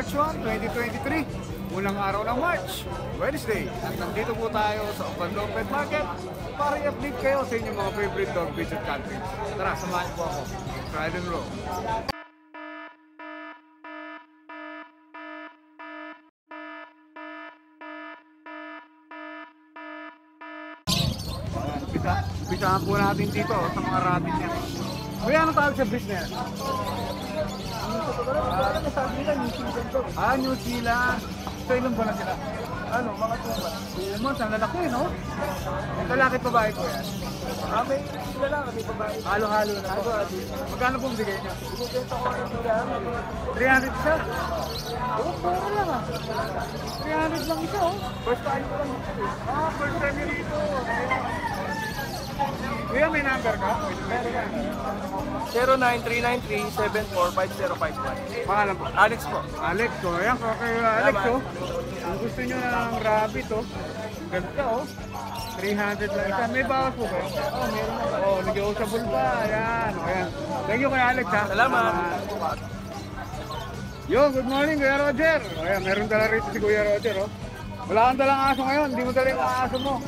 March 1, 2023. Unang araw ng March, Wednesday. At nandito po tayo sa Obando Pet Market para i-update kayo sa inyong mga favorite dog breeds at countries. Tara, samahan po ako. Ride and roll. Bisahan po natin dito sa mga rabbit niya. Kuya, anong tawag sa breed niya? New Zealand. So, ilang ba na sila? Ano, mga 2 months. 2 months, ang lalaki, no? Ang lalaki babae ko yan. May sila lang, may babae. Halo-halo na po. Magkano pong bigay niya? 300 isa? Oo, puro lang ah. 300 lang isa, oh. First time ko lang. First time yun dito. Kuya, may number ka? Meron ka. 0939374505. Pangalan po? Alex po. Alex, oh. Ayan, kay Alex, oh. Kung gusto nyo ng rabbit, oh. Ganda, oh. 300 lang isa. May bawas po ba? Oh, meron na. Oh, negotiable pa. Ayan, oh, ayan. Thank you kay Alex, ha. Salamat. Yo, good morning, Kuya Roger. Oh, ayan, meron dala rito si Kuya Roger, oh. Wala kang dalang aso ngayon. Hindi mo dala yung aso mo.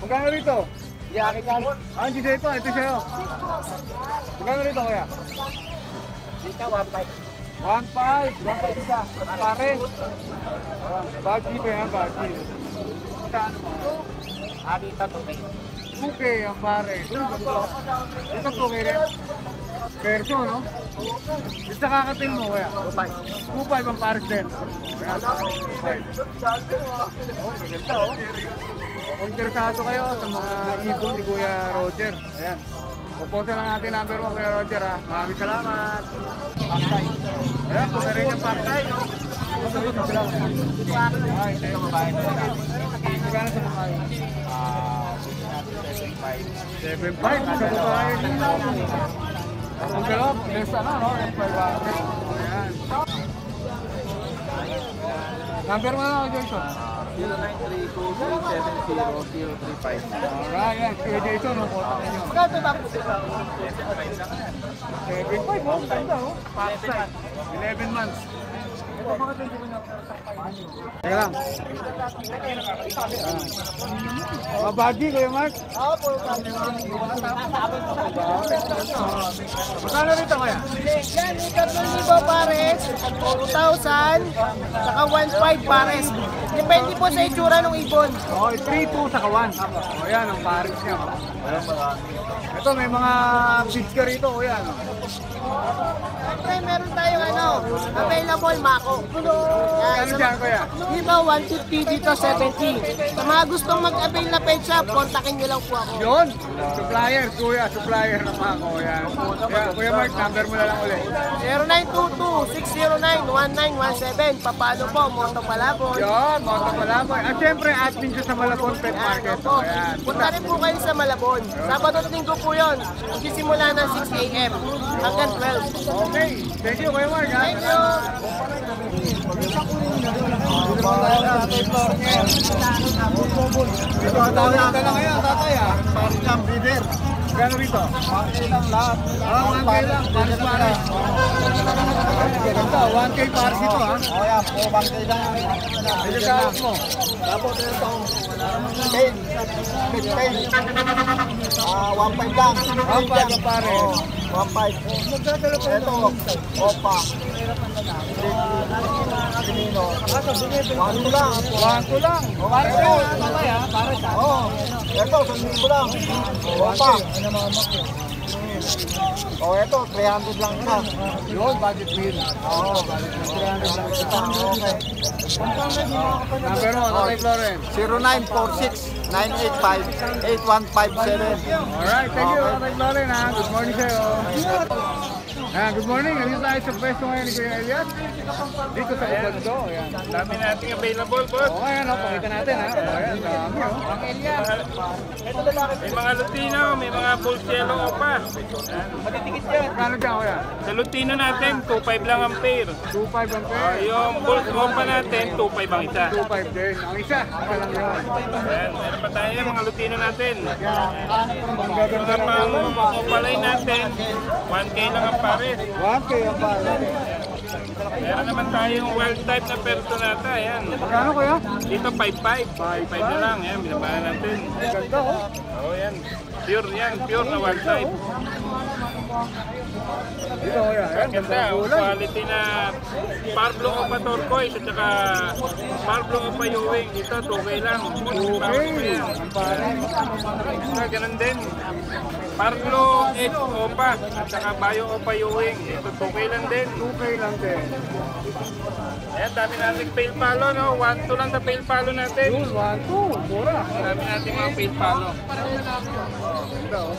Magkano rito? Yaki ka. Hindi siya ito. Ito sa'yo. Magkano rito, Kuya? Dito, 1.5. 1.5. 1.5 isa. Pare. Baji pa yan, baji. Saan mo? Dito, 2K. 2K ang pare. Ito 2K rin. Perso, no? Isa kakatil mo, Kuya. 2.5. 2.5 ang pares din. 2.5. Oh, maganda, oh. Kung interesado kayo sa mga ibon ni Kuya Roger, ayan. Pupunta lang natin number 1, Kuya Roger, ha. Maraming salamat. Paktay. Ayan, kung na rin yung paktay, no? Masagot na sila. Ay, ito yung babae. Magkano sa babae? 7.5. Sa babae din lang. Ang galop, nesa na, no? Ayan. Number mo na, Jason. 0932-70-035. Alright, yan. Kuya Jason, no? Kontak ninyo. Magkano tapos? 7.5, oh. Ganda, oh. 11 months. Ito, mga din mo na. Teka lang. Mga buddy, Kuya Mark? Oo po. Magkano rito, Kuya? Yan, 3,000 pares, 2,000, saka 1,500 pares. Depende po sa itsura ng ibon. Okay, 3-2 sa kawan. O yan, ang pares niya. Ito, may mga feeds ka rito, Kuya. Siyempre, meron tayong available mako. Ano dyan, Kuya? Dito, 150, dito 70. Sa mga gustong mag-avail na pet shop, kontakin nyo lang po ako. Yun, supplier, Kuya, supplier na mga ko. Yan. Kuya Mark, number mo na lang ulit. 0922-609-1917. Papalo po, Moto Palabon. Yun, Moto Malabon. At syempre, admin siya sa Malabon Pet Market. Opo. Ayan. Punta rin po kayo sa Malabon. Sabado at Linggo po yun. Magsisimula ng 6 a.m. hanggang 12. Okay, thank you, Kuya Mark. Thank you. Ito, tatay ka lang ngayon, tatay ah. Parang breeder. Gano'n rito? Pakay lang lahat. 1K lang, pares. Ganda, 1K pares ito ha. O yan, po 1K lang. Ito sa mo. Tapos ito itong 10, 15. 1.5 lang. 1.5 ang pare. 1.5. Ito, opa. Pinino. 1 lang. 1 lang. Pares na ha, tatay ha. Pares ha. Oo. Ito, 1,000 lang. Opa. O ito, 300 lang na. Yun, budget meal. Oo, budget meal. 300 lang isa. Okay. Number mo, tatay Florence. 0946-985-8157. Alright, thank you, tatay Florence ha. Good morning sa'yo. Good morning. Nandito tayo sa pwesto ngayon ni Kuya Elias. Dito sa Ubando. Ayan. Dami nating available, boss. Oo, ayan o. Pakita natin ha. Ayan, dami o. Ang Elias. May mga Lutino, may mga Bull Yellow Opa. Matitikit yan. Kano dyan, Kuya? Sa Lutino natin, 2.5 lang ang pair. 2.5 ang pair. Yung Bull Opa natin, 2.5 ang isa. 2.5 din. Ang isa lang yun. Ayan, meron pa tayo yung mga Lutino natin. Ang gaganda Mga ng pang Opalay natin, 1K lang ang pares. 1K ang pala. Meron naman tayong wild type na Perdonata. Ayan. Magkano kuya? Dito 5.5. 5.5 na lang. Ayan, binabahan natin. Ganda oh. Oo, yan. Pure yan. Pure na wild type. Dito kuya. Ayan, ganda Ganda. ang Ang kulay. quality na Pablo Opa Turquoise at saka Pablo Opa Ewing. Dito, 2K lang. Okay. Ang pare. Ganun din. Pablo H. Opa at saka Bayo Opa Ewing. Dito, 2K lang din. 2K lang din. Ayan, dami natin fail palo, no? 1-2 lang sa fail palo natin. Yun, 1, 2. Mura. Dami natin mga fail palo. Ganda oh.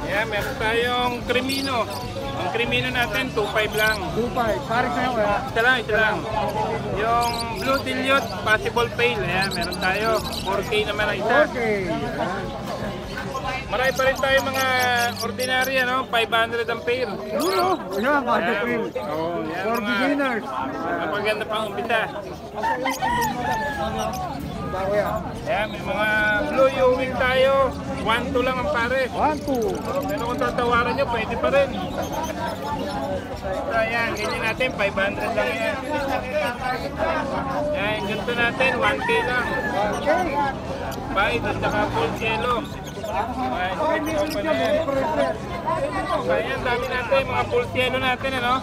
Ayan, meron tayong Crimino. Ang Crimino natin, 2.5 lang. 2.5. Paris na yun kuya. Ito lang, ito lang. Yung Blue Dilliot, possible fail. Ayan, meron tayo. 4K naman ang isa. 4K. Ayan. Marami pa rin tayo mga ordinary, ano? 500 ang pair. Yun oh. Ayan, budget free. Oo, yan, For mga beginners. napaganda pang umpisa. Ba kuya? Ayan, may mga Blue Ewing tayo. 1-2 lang ang pare. 1, 2. Pero kung tatawaran nyo, pwede pa rin. So, ayan, ganyan natin, 500 lang yan. Ayan, ganito natin, 1K lang. 1K. Bite at saka full yellow. Ayan, ganito pa na yan. So, ayan, dami natin, mga full yellow natin, ano?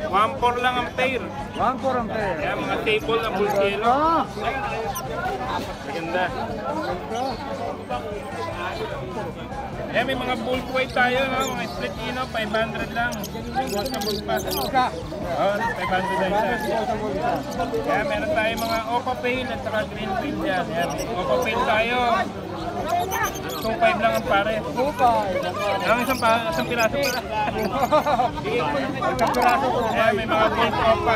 1.4 lang ang pair. 1, 4 ang pair. Ayan, mga table na full yellow. Ah. Maganda. Ayan, may mga full white tayo, no? Mga split ino, 500 lang. Washable pa. Ka. Oo, 500 lang siya. Ayan, meron tayo mga Opa Pale at saka Green Pale dyan. Ayan, Opa Pale tayo. 2.5 lang ang pare. 2.5. Ang isang piraso pala. Isang piraso po. Ayan, may mga Gold Opa.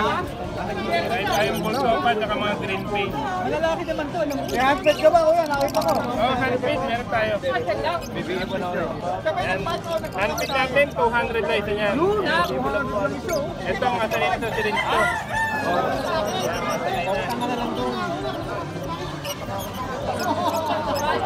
Meron tayong Gold Opa at saka mga Green Pale. May handpad ka ba kuya? Nakita ko. Oo, handpid, meron tayo. Ayan, handpid natin, 200 lang isa niyan. Yun. 200 lang isa oh. Ito ang asalin ito, syringe to.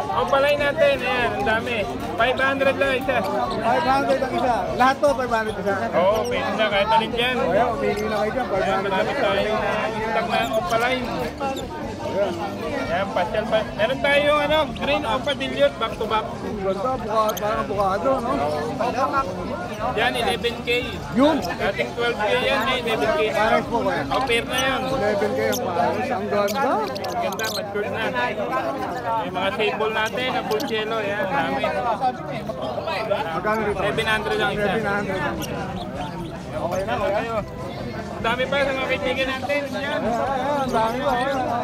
O palay natin, ayan, ang dami. 500 lang isa. 500 ang isa. Lahat to 500 isa. Oo, pwede na kahit alin dyan. Kuya, umili na kayo dyan. Ayan, 500 marami lang. tayong stock na opalay. Ayan, pasyal pa. Meron tayong ano, green opa dilute, back to back. Ganda, parang bukado, no? Yan, 11K. Yun. Dating 12K yan, eh, 11K na. Pares po kuya. O, pair na yun. 11K ang pares. Ang ganda. Ang ganda, matured na. May mga table natin, na full cello, yan, dami. Magkano rito? 700 lang isa. 700. Okay na kuya. Kayo. Ang dami pa sa mga kaibigan natin. Yan. Ayan, ang dami ba?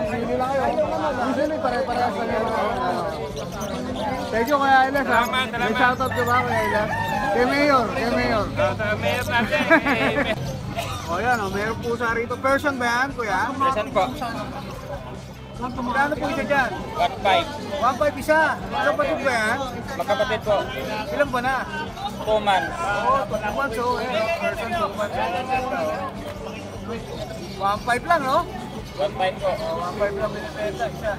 Pili lang kayo. Usually, pare-parehas lang yun. Thank you, Kuya Elias. Salamat, salamat. May shoutout ka ba, Kuya Elias? Kay Mayor, kay Mayor. Sa mayor natin, O yan, meron pusa rito. Persian ba yan, Kuya? Saan po? Magkano po isa dyan? 1.5. 1.5 isa. Kapatid ba yan? Magkapatid po. Ilan ba na? 2 months. Oo, 2 months. So, Persian 2 months. 1.5 lang, no? 1.5 po. 1.5 lang binibenta isa.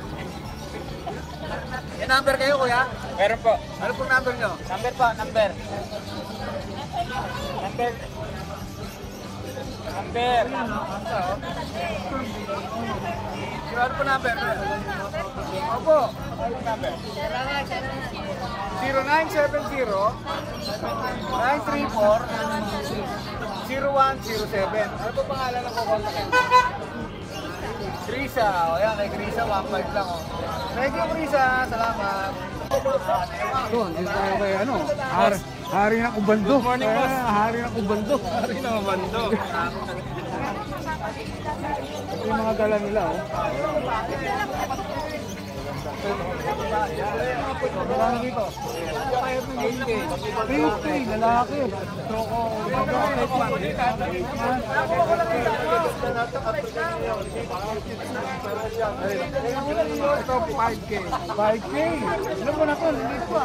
May number kayo, Kuya? Meron po. Ano pong number nyo? Number po, number. Number. Number. Ano po number? Opo. 0970-934-0107. Ano po pangalan ng kukontakin? Krisa. O yan, kay Krisa, 1.5 lang. Oh. Thank you, Krisa. Salamat. Ito, andito tayo kay ano? Hari ng Ubando. Good morning, boss. Hari ng Ubando. Ari na mabando. Ito yung mga dala nila, oh. Magkano dito? 50, lalaki. Troko. Ito, 5K. 5K? Ilan ba na ito? Linis pa.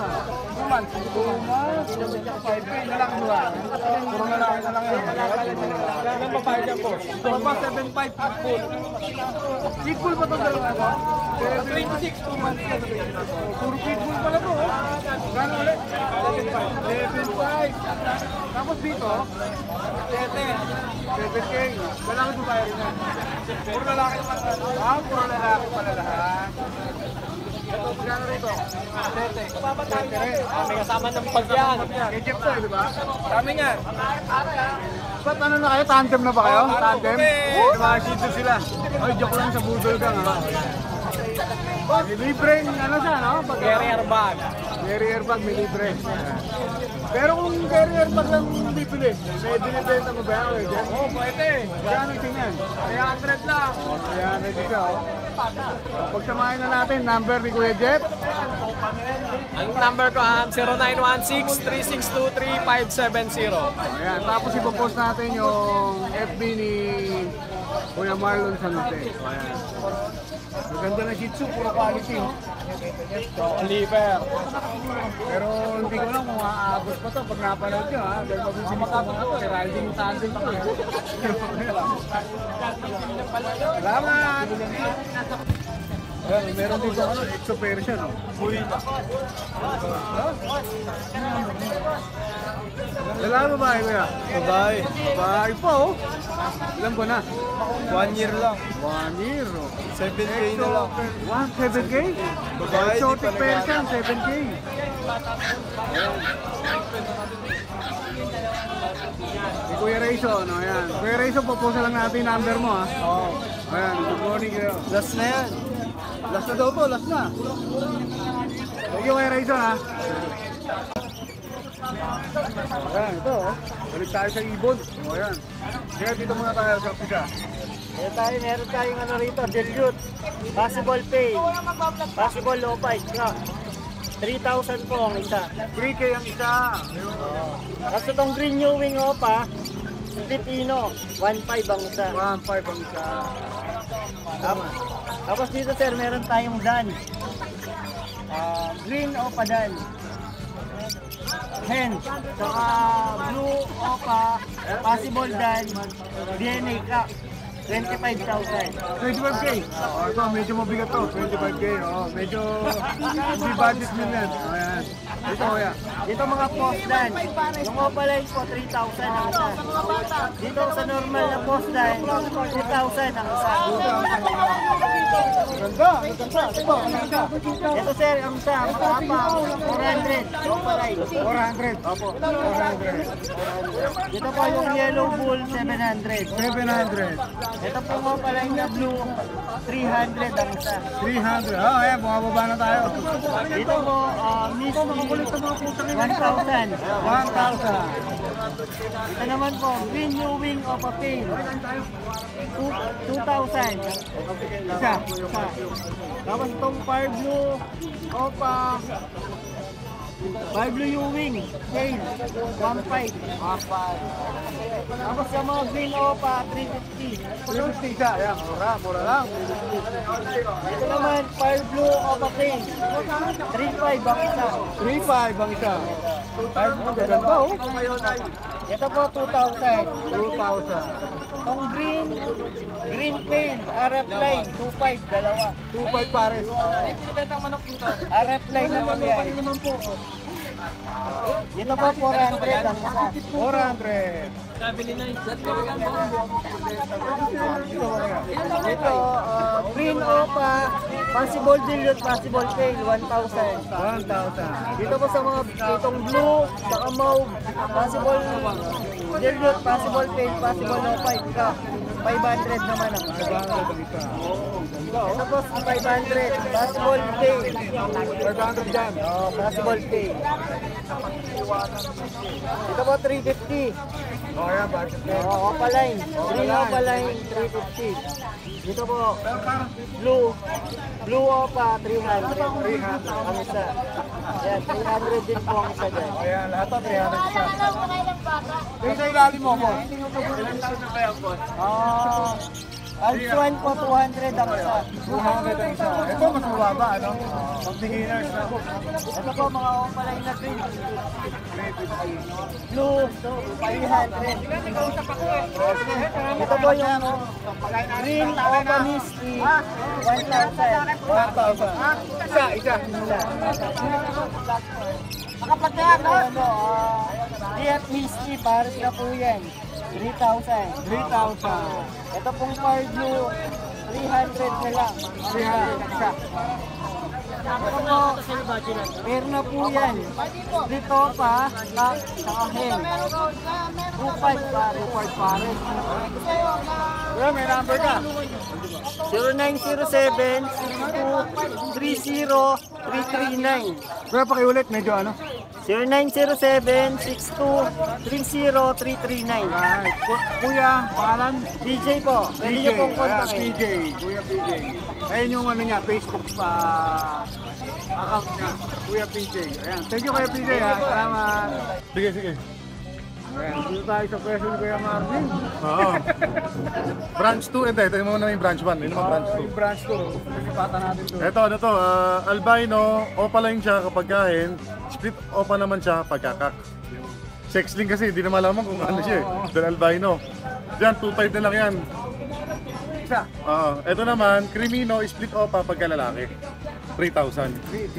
2 months. 2 months. 5K na lang ba? Puro lalaki na lang yan. Ilan ba 5 yan po? Ito ba 7.5 full? Equal ba ito dalawa? 26, 2 months na. Puro pitbull pala to. Gano'n ulit? 7.5. Tapos dito, 7K. Lalaki to tayo rin yan. Puro lalaki naman. Puro lalaki pala lahat. Gano'n rito? 7 rin. May kasama ng pagyan. Egypt to, di ba? Kami nga. Ba't ano na kayo? Tandem na ba kayo? Tandem? Mga shih sila. Ay, joke lang sa budol ka nga. May libreng ano siya, no? Carrier bag. Carrier bag, may libre. Pero kung carrier bag lang bibili, may binibenta mo ba yan? Oo, pwede. Kaya tingnan. 300 lang. O, 300 isa, oh. Pagsamahin na natin, number ni Kuya Jeff. Ang number ko 0916-362-3570. Ayan, tapos ipopost natin yung FB ni Kuya Marlon San Jose. Ayan. Maganda na Shih Tzu, puro quality, oh. Oliver. Pero hindi ko lang kung aabot pa to pag napanood nyo, ha? Dahil magsisimakapan ako, riding tandem ko, eh. Salamat! Ayan, meron dito ano, exo Persian, no? Lalaki ba babae, kuya? Babae. Babae po, oh. Ilan ba na? 1 year lang. 1 year, oh. 7K na lang. 7K? Babae, Exotic di pa Persian, 7K. Si Kuya Raiso, no? Ayan. Kuya Raiso, pupusa lang natin yung number mo, ha? Oo. Ayan, good morning kayo. Last na yan. Last na daw to, last na. Thank you, Kuya Raiso, ha? Ayan, ito, oh. Balik tayo sa ibon. O, ayan. Kaya dito muna tayo sa pisa. Meron tayong ano rito, dilute. Possible pay. Possible low fight. 3,000 po ang isa. 3K ang isa. Tapos itong green new wing opa, Filipino, 1,500 ang isa. 1.5 ang isa. Tama. Tapos dito sir, meron tayong dan. Green opa dan. Hen. Saka blue opa, possible dan, DNA ka. 25,000. 25K. Oh, ito, medyo mabigat to. 25K. Oh, medyo hindi budget din yan. Oh, ayan. Ito, kuya. Dito mga post dan. Yung opaline po, 3,000 ang isa. Dito sa normal na post dan, 2,000 ang isa. Ganda. Ganda. Ito, ganda. Ito sir, ang isa, makapa, 400. Opaline. 400. Opo. 400. Dito po yung yellow bull, 700. 700. Ito po nga pala yung blue, 300 ang isa. 300. Oh, ayan. Bumababa na tayo. Dito po, Misty, 1,000. 1,000. Ito naman po, green new wing of a pain. 2,000. Isa. Tapos itong fire blue opa, fire blue new wing, pain, 1,500. Tapos sa mga green opa, 350. 350 isa. Ayan. Mura. Mura lang. Ito naman, fire blue opa pain, 3,500 ang isa. 3.5 ang isa. Ay, ganda oh. Ito po, 2,000. 2,000. Itong green paint, RF line, 2,500, dalawa. 2.5 pares. RF line naman yan. Dito po, 400 ang isa. 400. Dito, green opa, possible dilute, possible paint, 1,000. 1,000. Dito po sa mga itong blue, saka mauve, possible dilute, possible paint, possible no 5 ka. 500 naman ang isa. Ito po, 500, possible paint. 500 dyan. Oh, possible paint. Ito po, 350. O, ayan, budget din. Oo, opaline. Green opaline, 350. Dito po, blue opa, 300. 300. Ang isa. Ayan, 300 din po ang isa dyan. Ayan, lahat to 300 isa. Yung sa ilalim mo, boss. Alps 1 po, 200 ang isa. 200 ang isa. Ito mas mababa, ano? Pag beginners na. Ito po, mga opaline na green. Blue, 500. Ito po yung green opa misty, 1,000. 1,000. Isa. Nakapataya ka? Diet misty, pares na po yan. 3,000. 3,000. Ito pong far blue, 300 na lang. 300 isa. Ito po, meron na po yan. Dito pa, saka hen. 2,500 pa. 2,500 pares. Kuya, may number ka? 0907-6230-339. Kuya, pakiulit. Medyo ano? 0907-6230-339. Alright. Kuya, pangalan? DJ po, pwede niyo pong kontakin. PJ. Kuya PJ. Ayun yung ano niya, Facebook account niya. Kuya PJ. Ayan. Thank you Kuya PJ ha. Salamat. Sige, sige. Ayan. Dito tayo sa question ni Kuya Marvin. Oo. Branch 2, ito yung muna yung branch 1. Yun naman branch 2. Yung branch to. Pagkipatan natin to. Ito, ano to, albino, opaline siya kapag kain, split opa naman siya pagkakak. Sexling kasi, hindi na malaman kung ano siya eh. Dahil albino. Yan, 2.5 na lang yan. Isa. Ito naman, crimino, split opa pagka lalaki. 3,000. 3K.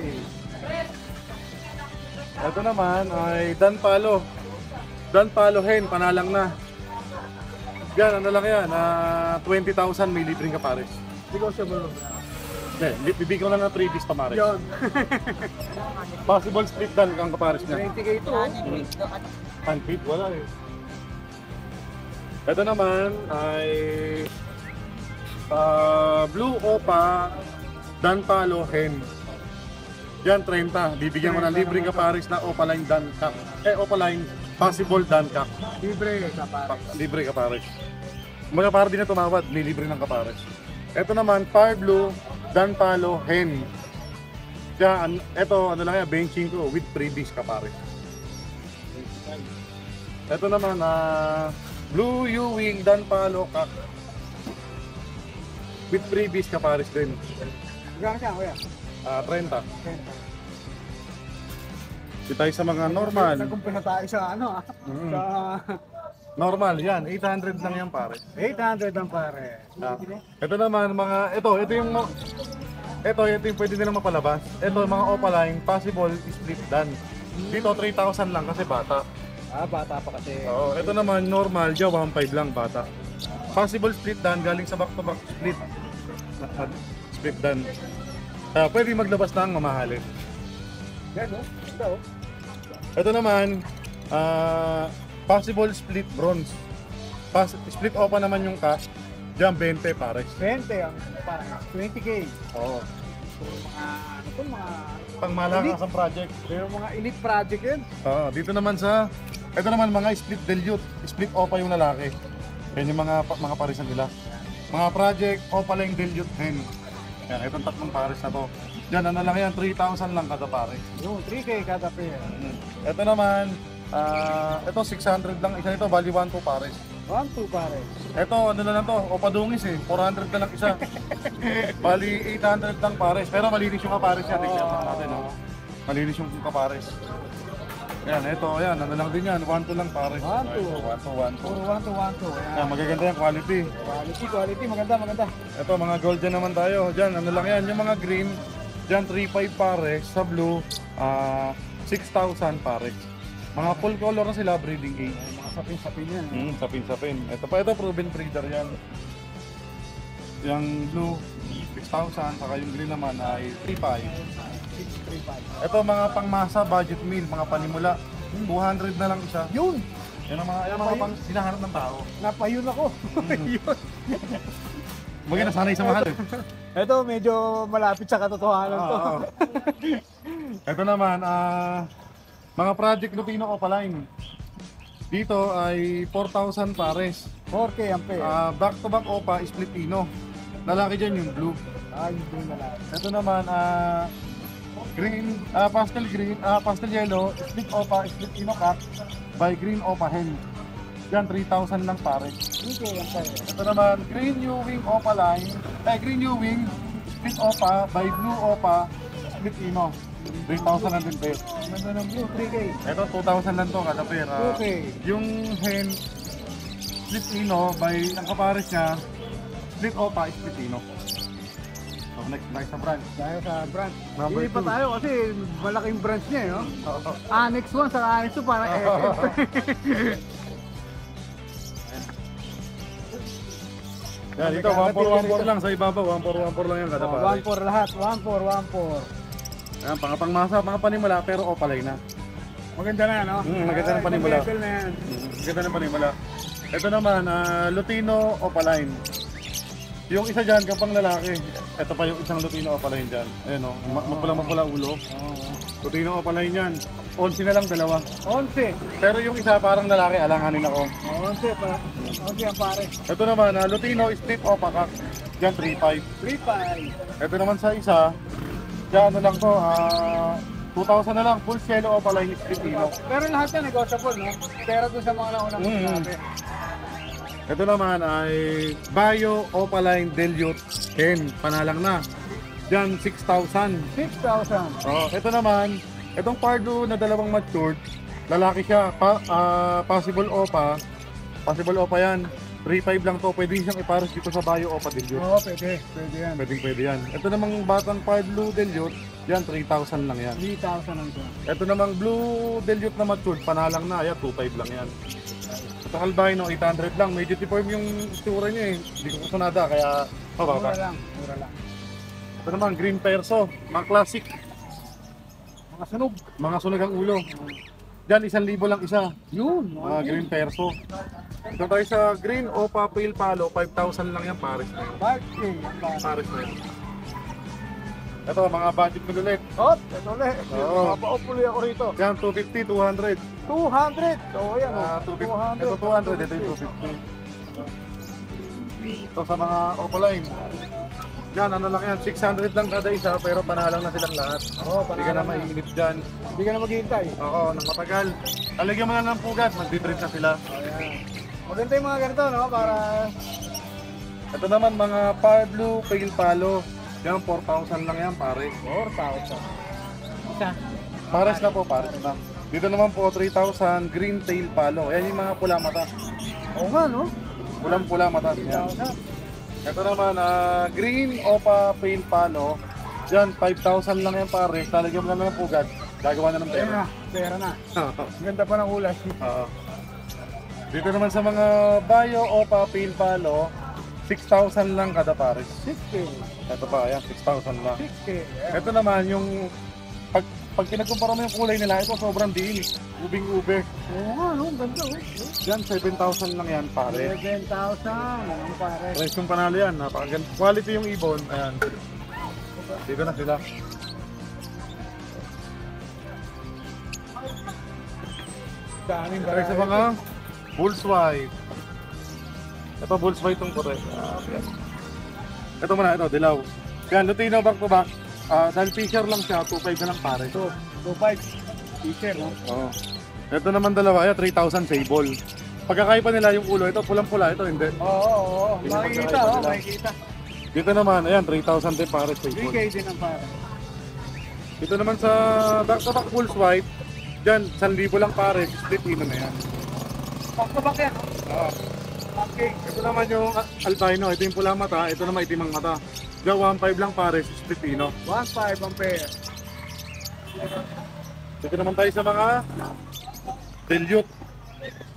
Ito naman ay Danpalo. Danpalo hen, panalang na. Yan, ano lang yan, 20,000 may libreng kapares. Negotiable. Hindi, bibigyan ko lang ng 3 piece pamares. Yun. Possible split dan ang kapares niya. 20K to. Unfit, wala eh. Ito naman ay Blue Opa Danpalo hen. Yan, 30. Bibigyan mo ng libreng kapares na Opaline Dancap. Opaline Possible Dancap. Libre sa para. Libre kapares. Mga para din na tumawad, may libre ng kapares. Ito naman, Fire Blue Danpalo hen. Yan, ito ano lang yan, benching ko with freebies kapares. Ito naman, Blue Ewing Danpalo Kak. With freebies kapares din. Gano'n siya Kuya? 30. Di tayo sa mga normal. Nagkumpisa tayo sa ano sa Normal, yan. 800 lang yan pare. 800 ang pare. Ito naman, ito yung pwede nilang mapalabas. Ito, mga Opaline, possible split dan. Dito, 3,000 lang kasi bata. Bata pa kasi. Oo, ito naman, normal, dyan, 1,500 lang bata. Possible split dan, galing sa back-to-back split. Split dan. Pwede maglabas ng mamahalin. Yan o. Ito o. Ito naman, possible split bronze. Split opa naman yung cash. Diyan 20 pares. 20 ang parang 20K. Oo. So mga ano to mga Pangmalakas ang project. pero mga elite project yun. Oo, dito naman ito naman mga split dilute. Split opa yung lalaki. Yan yung mga parisan nila. Mga project opa lang dilute hen. Yan, itong tatlong pares na to. Yan, ano lang yan, 3,000 lang kada pare. Yung 3K kada pair. Ito naman, ito 600 lang. Isa nito, bali 1-2 pares. 1-2 pare. Ito, ano na lang to, opadungis eh. 400 na lang isa. Bali, 800 lang pares. Pero malinis yung kapares yan. Tignan natin, no? Malinis yung kapares. Yan, ito, yan. Ano lang din yan. 1-2 lang pares. 1-2. 1-2. Puro 1-2. Yan, magaganda yan, quality. Quality. Maganda. Ito, mga gold dyan naman tayo. Dyan, ano lang yan. Yung mga green, dyan 3,500 pares. Sa blue, 6,000 pares. Mga full color na sila, breeding age. Mga sapin-sapin yan. Sapin-sapin. Ito pa, ito proven breeder yan. Yung blue, 6,000, saka yung green naman ay 3,500. 635. Ito mga pangmasa, budget meal, mga panimula. 200 na lang isa. Yun! Yan ang mga pang sinahanap ng tao. Napayun ako. Yun. Maganda nasanay sa mahal. Ito medyo malapit sa katotohanan to. Oo. Ito naman, mga project Lupino Opaline. Dito ay 4,000 pares. 4K ang pair. Back to back Opa, split Ino. Lalaki dyan yung blue. Yung green na lang. Ito naman, green, pastel green, pastel yellow, split Opa, split Ino Cat, by green Opa hen. Yan, 3,000 lang pare. 3K ang pare. Ito naman, Green New Wing Opaline. Green New Wing, Split Opa, by Blue Opa, Split Ino. 3,000 lang din pair. Ganda ng blue, 3K. Ito, 2,000 lang to kada pair. Okay. Yung hen, Split Ino, by ang kapares niya, Split Opa, Split Ino. So, next sa branch. Tayo sa branch. Number Hindi pa 2. tayo kasi malaking branch niya, no? Oo. Annex 1 sa Annex 2 parang SF. Yan, dito, 1414 lang sa ibabaw. 1414 lang yan kada pare. 1-4 lahat, 1-4. Yan, pangapangmasa, mga panimula, pero Opaline na. Maganda na, no? Maganda ng panimula. Level na yan. Ganda ng panimula. Ito naman, Lutino Opaline. Yung isa dyan, kapang lalaki. Ito pa yung isang Lutino Opaline dyan. Ayan o, mapula ulo. Lutino Opaline yan. 11 na lang, dalawa. 11. Pero yung isa parang lalaki, alanganin ako. 11 pa. 11 ang pare. Ito naman, Lutino Split Opaca. Dyan, 3.5. 3-5. Ito naman sa isa, dyan ano lang to, 2,000 na lang, full yellow Opaline Split Ino. Pero lahat yan negotiable, no? Pero dun sa mga naunang sinabi. Ito naman ay Bayo Opaline Dilute Hen, panalang na. Diyan 6,000. 6,000. Oh, ito naman, itong Pardo na dalawang matured, lalaki siya, possible Opa. Possible Opa yan. 3.5 lang to, pwede siyang ipares dito sa Bayo Opa Dilute. Oo, pwede. Pwede yan. Pwede yan. Ito namang batang Pardo Dilute, yan 3,000 lang yan. 3,000 ang ito. Ito namang Blue Dilute na matured, panalang na, yan 2.5 lang yan. Ito albino, 800 lang. Medyo deform yung itsura niya eh. Hindi ko kusunada, kaya mababa. Mura lang. Ito naman, green perso, mga classic. Mga sunog. Mga sunog ang ulo. Diyan, 1,000 lang isa. Yun. Mga green perso. Ito tayo sa green Opa Pale Palo, 5,000 lang yan, pares na yun. 5K ang pare. Pares na yun. Ito, mga budget ko ulit. Oh, ito ulit. Oo. Mapaupuloy ako rito. Diyan, 250, 200. 200. Oo, yan. Ah, 250. Ito 200, ito yung 250. Ito sa mga Opaline. Yan, ano lang yan, 600 lang kada isa, pero panalang na silang lahat. Oo, Hindi ka na mainit dyan. Hindi ka na maghihintay. Oo, nang matagal. Talagyan mo na ng pugat, magdi-drip na sila. Maganda yung mga ganito, no? Para Ito naman mga Par Blue Pale Palo. Yan, 4,000 lang yan, pare. 4,000. Isa. Pares na po, pares na. Dito naman po, 3,000 Green Tail Palo. Yan yung mga pula mata. Oo nga, no? Pulang-pula mata. Yan. 3,000. Ito naman, Green Opa Pale Palo. Yan, 5,000 lang yan, pare. Talagyan mo na ng pugat. Gagawa na ng Pera pera. na. Pera na. Ganda pa ng kulay. Oo. Dito naman sa mga Bayo Opa Pale Palo, 6,000 lang kada pares. 6K. Ito pa, ayan, 6,000 lang. 6K. Ito naman yung pag kinagkumpara mo yung kulay nila, ito sobrang deal. Ubing-ube. Oo nga, no? Ganda, oh. Yan, 7,000 lang yan, pare. 7,000. Ang pare. Price yung panalo yan, napakaganda. Quality yung ibon, ayan. Dito na sila. Daming Price sa mga Bulls White. Ito, Bulls White itong kore. Ito muna, ito, dilaw. Yan, Lutino back to back. Dahil Fisher lang siya, 2.5 na lang pare. 2,500. Teacher, no? Oo. Ito naman dalawa, ayan, 3,000 sable. Pagkakaiba nila yung ulo, ito pulang-pula, ito hindi. Oo. Yun ang Makikita, pagkakaiba oh. nila. Makikita. Dito naman, ayan, 3,000 din pare 3K sable. din ang pare. Dito naman sa back-to-back Bulls White, dyan, 1,000 lang pare, split ino na yan. Back to back yan. Oo. Okay. Ito naman yung albino, ito yung pulang mata, ito naman itim ang mata. Diyan, 1.5 lang pare, split ino. 1,500 ang pair. Dito naman tayo sa mga dilute.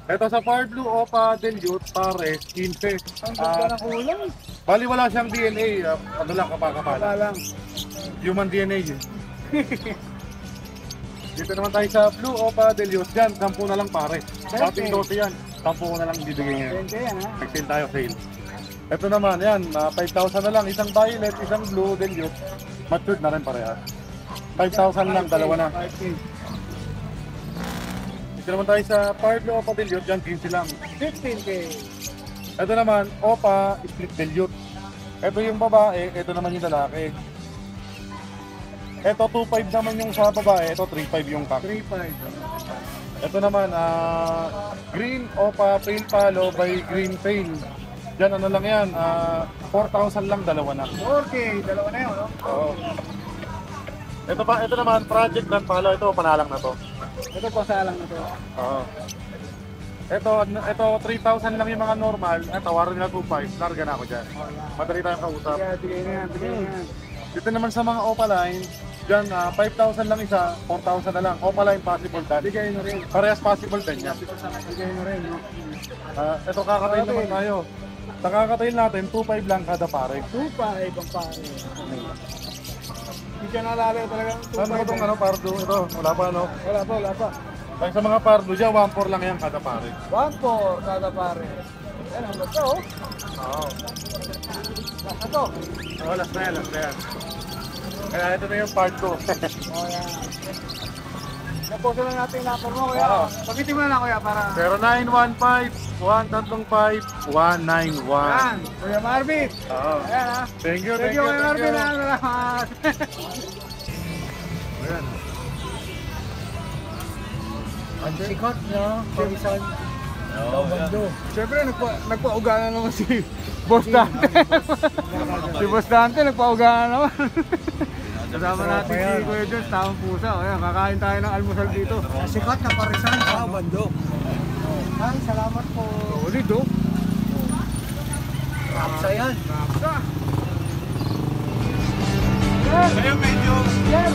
Ito sa Par Blue Opa dilute, pare, 15. Ang ganda ng kulay. Bali wala siyang DNA, ano lang, kapakapala. Wala lang. Human DNA yun. Dito naman tayo sa Blue Opa dilute, dyan, 10 na lang pare. Dating dote yan, 10 ko na lang bibigay ngayon. 20 yan, ha? Nag-sale tayo, sale. Ito naman, yan, 5,000 na lang, isang violet, isang blue dilute. Matured na rin parehas. 5,000 lang, dalawa na. 5K. Dito naman tayo sa Par Blue Opa dilute, dyan, 15 lang. 15K. Ito naman, Opa Split Dilute. Ito yung babae, ito naman yung lalaki. Ito 2.5 naman yung sa babae, ito 3.5 yung cock. 3,500. Ito naman, green opa pale palo by green pain. Diyan ano lang yan, 4,000 lang, dalawa na. Okay, dalawa na yun, no? Oo. Ito naman, project grand palo, ito panalang na to. Ito po sa alang na to. Oo. Ito 3,000 lang yung mga normal. Tawaran nila 2,500. Larga na ako dyan. Madali tayong kausap. Kaya bigay na yan, bigay na yan. Dito naman sa mga Opaline, dyan 5,000 lang isa, 4,000 na lang. Opaline possible dan. Bigay na rin. Parehas possible din yan. Bigay na rin, no? Ito kakatail naman tayo. Sa kakatail natin, 2,500 lang kada pare. 2.5 ang pare. Hindi siya nalala talagang 2.5. Ano ba itong pardo? Ito, wala pa no? Wala pa, wala pa. Ay, sa mga pardo dyan, 1,400 lang yan kada pare. 1.4 kada pare. Yan, ang basta, oh. Oo. Lasa to. Oh, last na yan. Kaya ito na yung part 2. Oh, yan. Naposo na natin yung number mo, kuya. Oo. Pagitin mo na lang, kuya, para... 0915-131-191. Yan, Kuya Marvin. Oo. Ayan, ha. Thank you, Thank you, Kuya Marvin, ha. Salamat. Ayan. Ang sikat niya, Parisan. Siyempre, nagpa-ugana naman si Boss Dante. Si Boss Dante, nagpa-ugana naman. Kasama natin si Kuya Jones, tamang pusa. Ayan, kakain tayo ng almusal dito. Ang sikat na Parisan sa Bando. Ay, salamat po. Solid, oh. Rapsa yan. Rapsa. Kaya medyo Yes!